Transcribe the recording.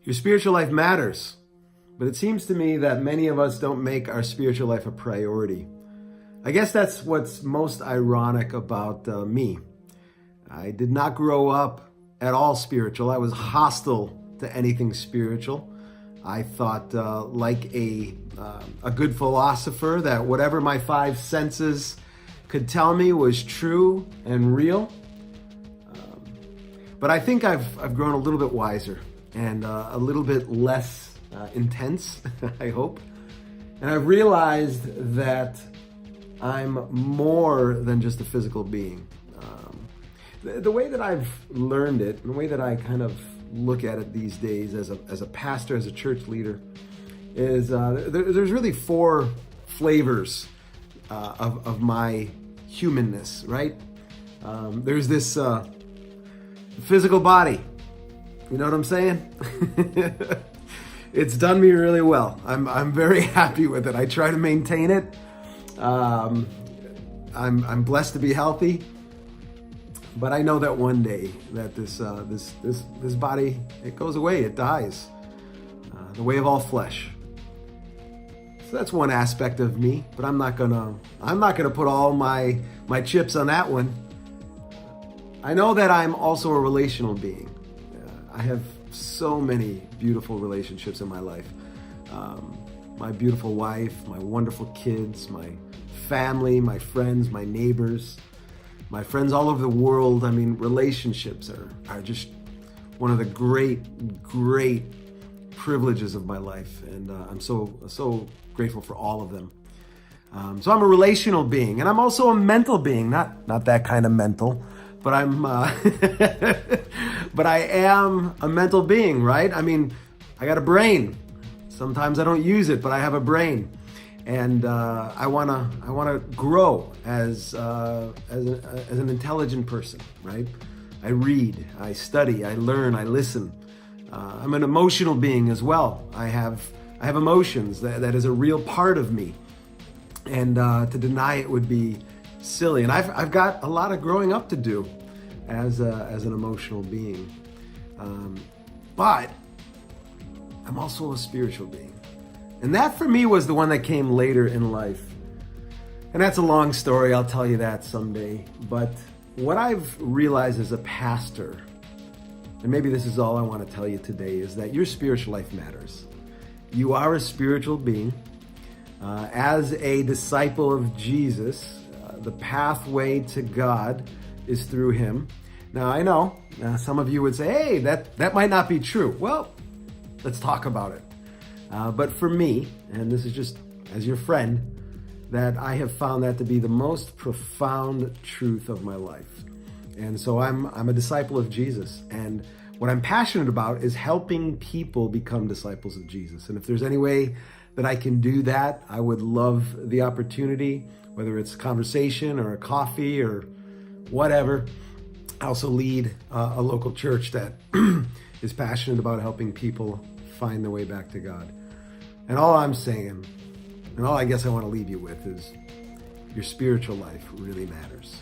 Your spiritual life matters, but it seems to me that many of us don't make our spiritual life a priority. I guess that's what's most ironic about me. I did not grow up at all spiritual. I was hostile to anything spiritual. I thought, like a good philosopher, that whatever my five senses could tell me was true and real. But I think I've grown a little bit wiser and a little bit less intense, I hope. And I've realized that I'm more than just a physical being. The way that I've learned it, and the way that I kind of look at it these days as a pastor, as a church leader, is there's really four flavors of my humanness, right? There's this physical body. You know what I'm saying? It's done me really well. I'm very happy with it. I try to maintain it. I'm blessed to be healthy, but I know that one day that this body, it goes away, it dies, the way of all flesh. So that's one aspect of me, but I'm not gonna put all my chips on that one. I know that I'm also a relational being. I have so many beautiful relationships in my life. My beautiful wife, my wonderful kids, my family, my friends, my neighbors, my friends all over the world. I mean, relationships are just one of the great privileges of my life, and I'm so grateful for all of them. So I'm a relational being, and I'm also a mental being, not that kind of mental, but but I am a mental being, right? I mean, I got a brain. Sometimes I don't use it, but I have a brain, and I wanna grow as an intelligent person, right? I read, I study, I learn, I listen. I'm an emotional being as well. I have emotions. That is a real part of me, and to deny it would be silly. And I've got a lot of growing up to do as an emotional being, but I'm also a spiritual being, and that for me was the one that came later in life. And that's a long story. I'll tell you that someday. But what I've realized as a pastor, and maybe this is all I want to tell you today, is that your spiritual life matters. You are a spiritual being. As a disciple of Jesus, the pathway to God is through him. Now, I know some of you would say, hey, that might not be true. Well, let's talk about it. But for me, and this is just as your friend, that I have found that to be the most profound truth of my life. And so I'm a disciple of Jesus. And what I'm passionate about is helping people become disciples of Jesus. And if there's any way that I can do that, I would love the opportunity, whether it's conversation or a coffee or whatever. I also lead a local church that is passionate about helping people find their way back to God. And all I'm saying, and all I guess I want to leave you with, is your spiritual life really matters.